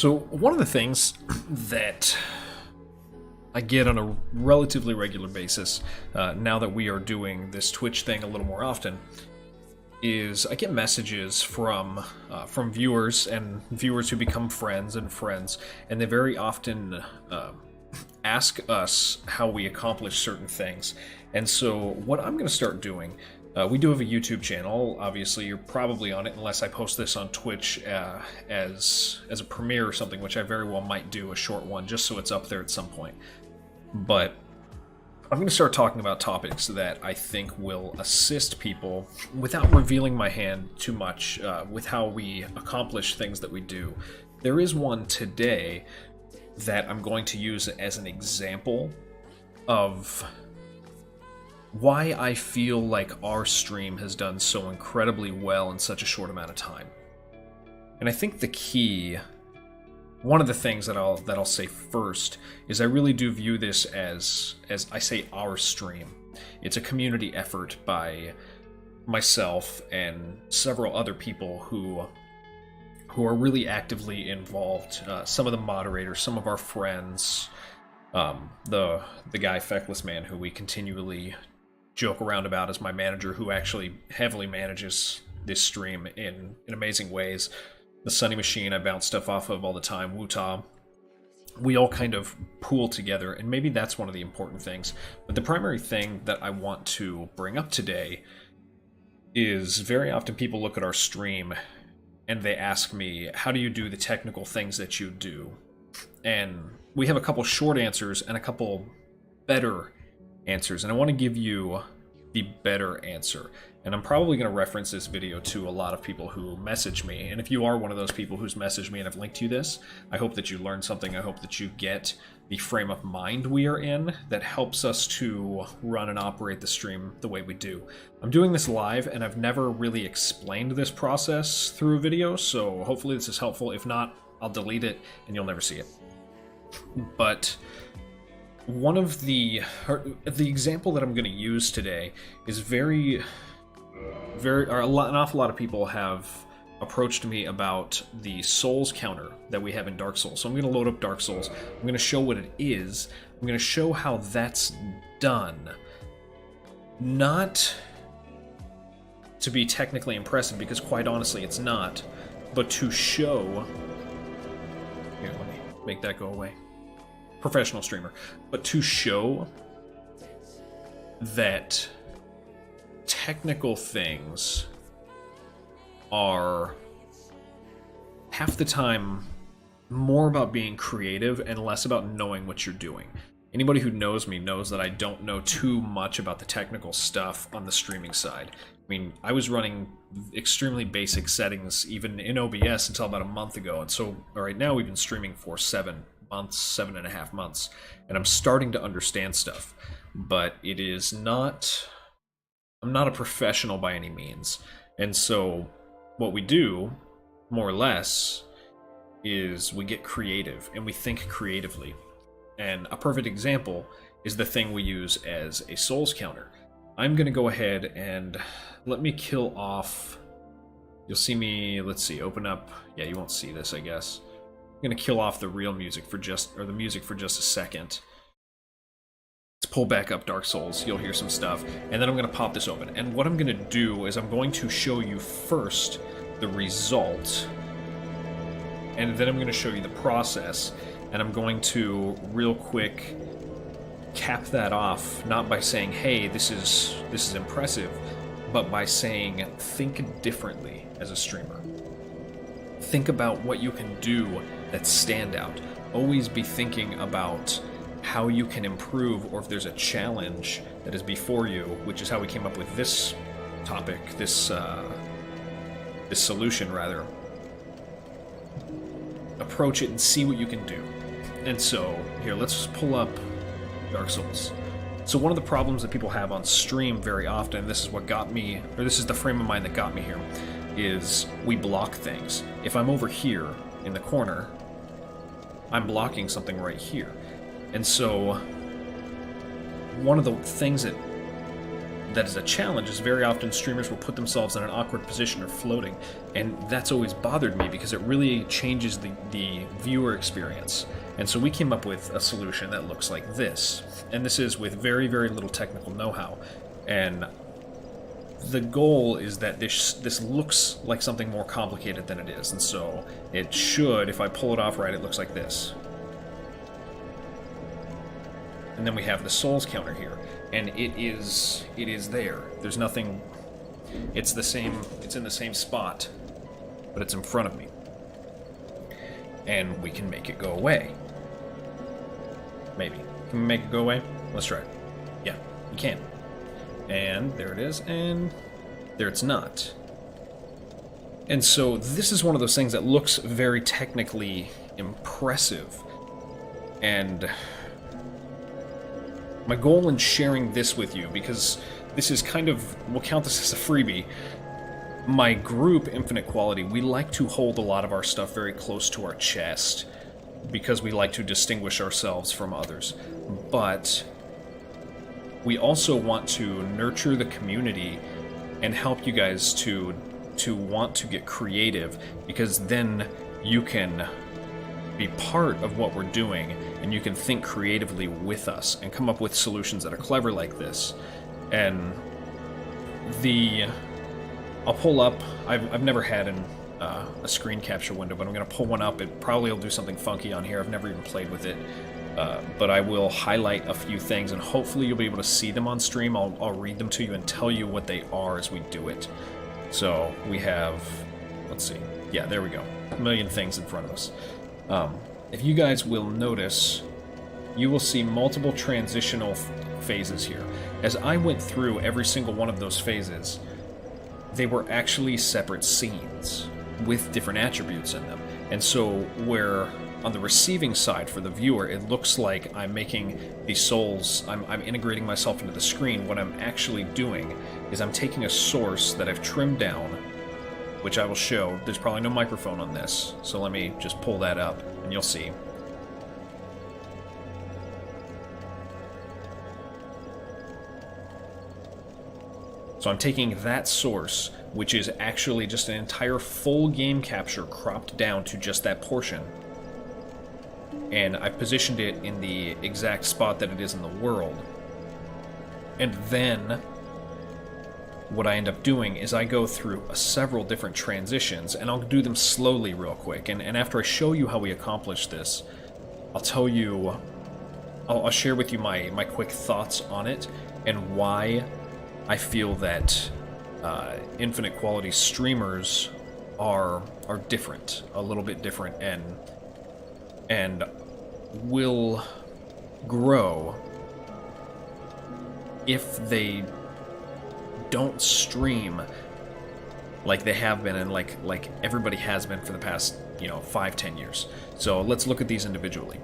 So one of the things that I get on a relatively regular basis, now that we are doing this Twitch thing a little more often, is I get messages from viewers and viewers who become friends and friends, and they very often ask us how we accomplish certain things. And so what I'm going to start doing, we do have a YouTube channel. Obviously, you're probably on it unless I post this on Twitch as a premiere or something, which I very well might do, a short one, just so it's up there at some point. But I'm going to start talking about topics that I think will assist people without revealing my hand too much with how we accomplish things that we do. There is one today that I'm going to use as an example of why I feel like our stream has done so incredibly well in such a short amount of time. And I think the key, one of the things that I'll say first, is I really do view this as I say, our stream. It's a community effort by myself and several other people who are really actively involved. Some of the moderators, some of our friends, the guy Feckless Man, who we continually joke around about as my manager, who actually heavily manages this stream in amazing ways. The Sunny Machine I bounce stuff off of all the time, Wuta. We all kind of pool together, and maybe that's one of the important things. But the primary thing that I want to bring up today is very often people look at our stream and they ask me, how do you do the technical things that you do? And we have a couple short answers and a couple better answers, and I want to give you the better answer. And I'm probably going to reference this video to a lot of people who message me. And if you are one of those people who's messaged me and I've linked you this, I hope that you learned something. I hope that you get the frame of mind we are in that helps us to run and operate the stream the way we do. I'm doing this live, and I've never really explained this process through a video, so hopefully this is helpful. If not, I'll delete it and you'll never see it. But one of the example that I'm going to use today is an awful lot of people have approached me about the souls counter that we have in Dark Souls. So I'm going to load up Dark Souls. I'm going to show what it is. I'm going to show how that's done. Not to be technically impressive, because quite honestly it's not, but to show... Here, let me make that go away. Professional streamer. But to show that technical things are half the time more about being creative and less about knowing what you're doing. Anybody who knows me knows that I don't know too much about the technical stuff on the streaming side. I mean, I was running extremely basic settings even in OBS until about a month ago, and so right now we've been streaming for 7.5 months, and I'm starting to understand stuff. But it is not... I'm not a professional by any means. And so what we do, more or less, is we get creative and we think creatively. And a perfect example is the thing we use as a souls counter. I'm going to go ahead and let me kill off... You'll see me, let's see, open up... Yeah, you won't see this, I guess. I'm going to kill off the real music for just a second. Let's pull back up Dark Souls. You'll hear some stuff. And then I'm going to pop this open. And what I'm going to do is I'm going to show you first the result. And then I'm going to show you the process. And I'm going to, real quick, cap that off, not by saying, hey, this is impressive, but by saying, think differently as a streamer. Think about what you can do that's stand out. Always be thinking about how you can improve, or if there's a challenge that is before you, which is how we came up with this topic, this solution rather. Approach it and see what you can do. And so, here, let's pull up Dark Souls. So one of the problems that people have on stream very often, and this is what got me, or this is the frame of mind that got me here, is we block things. If I'm over here in the corner, I'm blocking something right here. And so one of the things that that is a challenge is very often streamers will put themselves in an awkward position or floating, and that's always bothered me because it really changes the viewer experience. And so we came up with a solution that looks like this, and this is with very, very little technical know-how. And the goal is that this looks like something more complicated than it is, and so it should, if I pull it off right, it looks like this. And then we have the souls counter here, and it is there. There's nothing. It's the same. It's in the same spot, but it's in front of me, and we can make it go away. Maybe can we make it go away? Let's try it. Yeah, we can. And there it is, and there it's not. And so this is one of those things that looks very technically impressive, and my goal in sharing this with you, because this is kind of, we'll count this as a freebie, my group, Infinite Quality, we like to hold a lot of our stuff very close to our chest, because we like to distinguish ourselves from others. But we also want to nurture the community and help you guys to want to get creative, because then you can be part of what we're doing, and you can think creatively with us and come up with solutions that are clever like this. And I'll pull up, I've never had a screen capture window, but I'm going to pull one up. It probably will do something funky on here. I've never even played with it, but I will highlight a few things, and hopefully you'll be able to see them on stream. I'll read them to you and tell you what they are as we do it. So we have, let's see, yeah, there we go, a million things in front of us. If you guys will notice, you will see multiple transitional phases here. As I went through every single one of those phases, they were actually separate scenes with different attributes in them. And so where on the receiving side for the viewer, it looks like I'm making these souls, I'm integrating myself into the screen, what I'm actually doing is I'm taking a source that I've trimmed down, which I will show. There's probably no microphone on this, so let me just pull that up, and you'll see. So I'm taking that source, which is actually just an entire full game capture cropped down to just that portion, and I've positioned it in the exact spot that it is in the world. And then what I end up doing is I go through several different transitions, and I'll do them slowly real quick. And after I show you how we accomplish this, I'll tell you, I'll share with you my quick thoughts on it, and why I feel that Infinite Quality streamers are different, a little bit different, and will grow if they don't stream like they have been, and like everybody has been for the past 5-10 years. So let's look at these individually.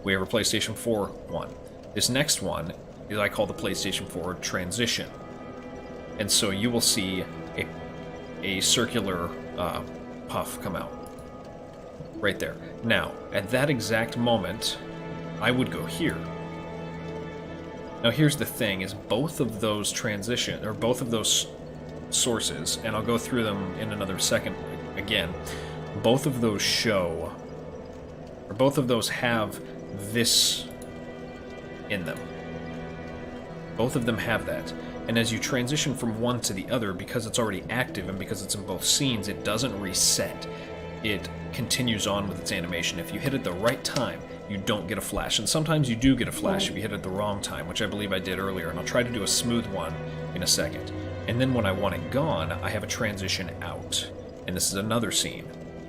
We have a PlayStation 4 one. This next one is I call the PlayStation 4 transition, and so you will see a circular puff come out right there. Now at that exact moment I would go here. Now here's the thing, is both of those both of those sources, and I'll go through them in another second again, both of those show, or both of those have this in them. Both of them have that. And as you transition from one to the other, because it's already active and because it's in both scenes, it doesn't reset. It continues on with its animation. If you hit it the right time, you don't get a flash. And sometimes you do get a flash if you hit it the wrong time, which I believe I did earlier, and I'll try to do a smooth one in a second. And then when I want it gone, I have a transition out. And this is another scene.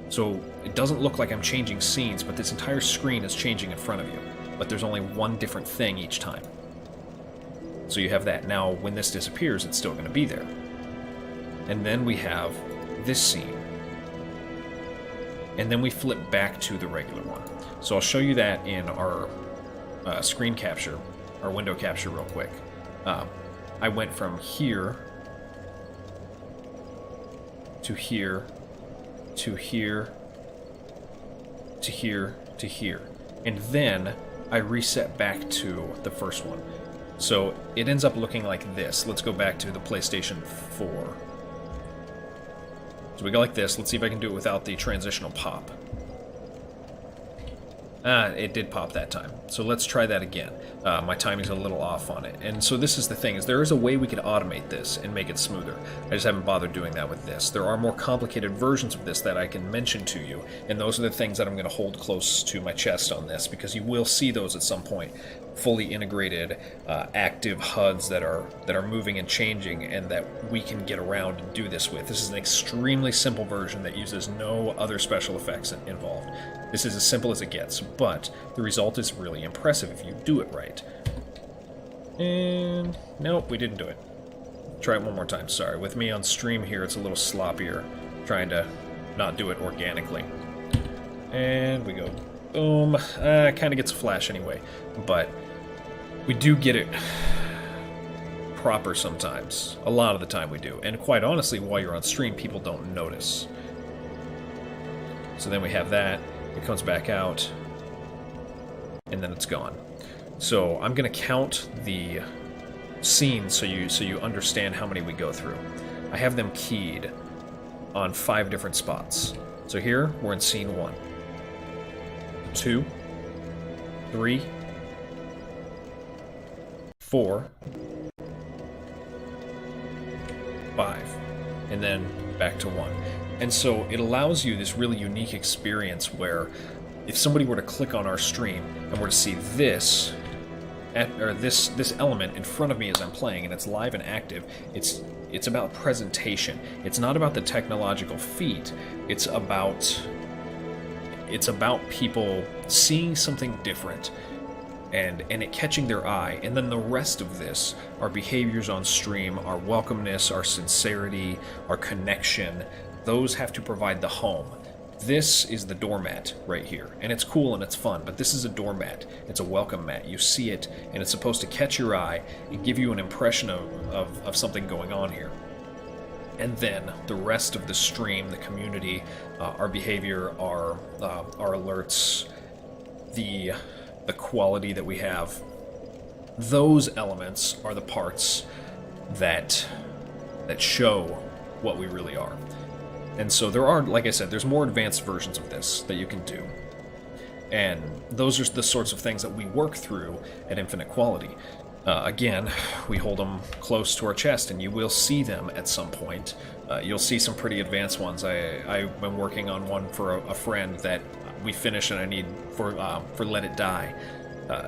So it doesn't look like I'm changing scenes, but this entire screen is changing in front of you. But there's only one different thing each time. So you have that. Now, when this disappears, it's still going to be there. And then we have this scene. And then we flip back to the regular one. So I'll show you that in our screen capture, our window capture real quick. I went from here to here to here to here to here. And then I reset back to the first one. So it ends up looking like this. Let's go back to the PlayStation 4. So we go like this. Let's see if I can do it without the transitional pop. It did pop that time. So let's try that again. My timing's a little off on it. And so this is the thing, is there is a way we could automate this and make it smoother. I just haven't bothered doing that with this. There are more complicated versions of this that I can mention to you, and those are the things that I'm going to hold close to my chest on this, because you will see those at some point. Fully integrated, active HUDs that are moving and changing, and that we can get around and do this with. This is an extremely simple version that uses no other special effects involved. This is as simple as it gets, but the result is really impressive if you do it right. And nope, we didn't do it. Try it one more time. Sorry, with me on stream here, it's a little sloppier, trying to not do it organically. And we go boom. Kind of gets a flash anyway, but we do get it proper sometimes. A lot of the time we do. And quite honestly, while you're on stream, people don't notice. So then we have that. It comes back out. And then it's gone. So I'm going to count the scenes so you understand how many we go through. I have them keyed on 5 different spots. So here, we're in scene 1. 2, 3, 4, 5, and then back to 1. And so it allows you this really unique experience where if somebody were to click on our stream and were to see this this element in front of me as I'm playing, and it's live and active, it's about presentation. It's not about the technological feat. It's about people seeing something different and it catching their eye. And then the rest of this, our behaviors on stream, our welcomeness, our sincerity, our connection, those have to provide the home. This is the doormat right here, and it's cool and it's fun, but this is a doormat. It's a welcome mat. You see it, and it's supposed to catch your eye and give you an impression of something going on here. And then the rest of the stream, the community, our behavior, our alerts, the quality that we have, those elements are the parts that show what we really are. And so there are, like I said, there's more advanced versions of this that you can do. And those are the sorts of things that we work through at Infinite Quality. Again, we hold them close to our chest, and you will see them at some point. You'll see some pretty advanced ones. I've been working on one for a friend that we finished, and I need for Let It Die.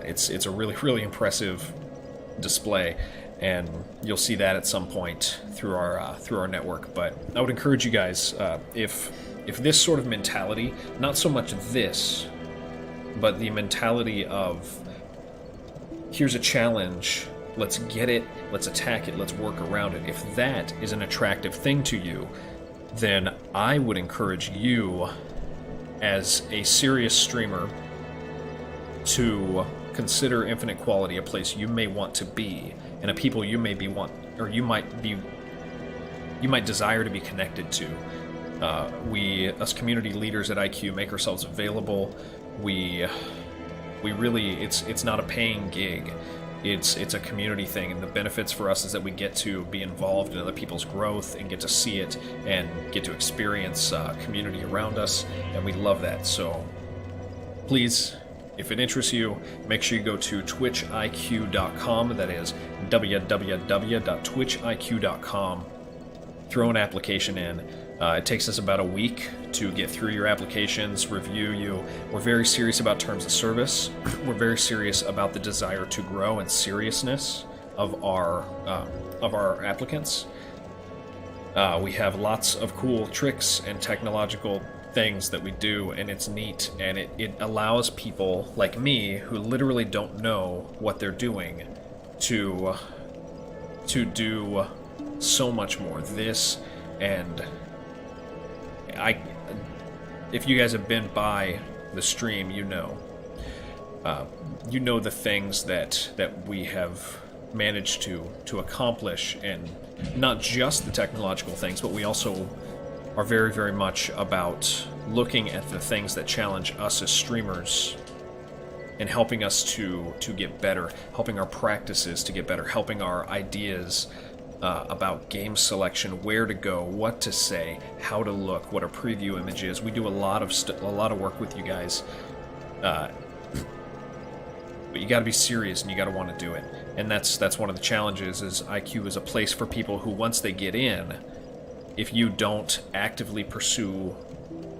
It's a really, really impressive display, and you'll see that at some point through our network. But I would encourage you guys, if this sort of mentality, not so much this, but the mentality of here's a challenge, let's get it, let's attack it, let's work around it. If that is an attractive thing to you, then I would encourage you as a serious streamer to consider Infinite Quality a place you may want to be, and a people you may be you might desire to be connected to. We, as community leaders at IQ, make ourselves available. We really, it's not a paying gig. It's a community thing, and the benefits for us is that we get to be involved in other people's growth and get to see it and get to experience community around us, and we love that. So please, if it interests you, make sure you go to twitchiq.com. That is www.twitchiq.com. Throw an application in. It takes us about a week to get through your applications, review you. We're very serious about terms of service. We're very serious about the desire to grow and seriousness of our applicants. We have lots of cool tricks and technological things that we do, and it's neat, and it allows people like me who literally don't know what they're doing to do so much more. This, and if you guys have been by the stream, you know the things that we have managed to accomplish, and not just the technological things, but we also are very, very much about looking at the things that challenge us as streamers and helping us to get better, helping our practices to get better, helping our ideas about game selection, where to go, what to say, how to look, what a preview image is. We do a lot of work with you guys, but you got to be serious and you got to want to do it. And that's one of the challenges. Is IQ is a place for people who, once they get in, if you don't actively pursue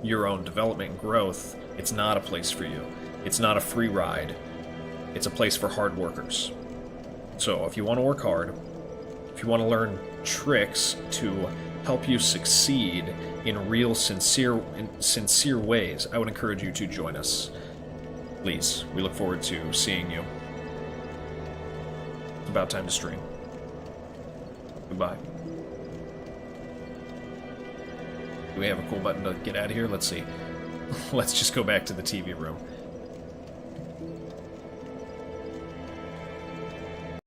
your own development and growth, it's not a place for you. It's not a free ride. It's a place for hard workers. So if you want to work hard, if you want to learn tricks to help you succeed in real, sincere ways, I would encourage you to join us. Please, we look forward to seeing you. It's about time to stream. Goodbye. Do we have a cool button to get out of here? Let's see. Let's just go back to the TV room.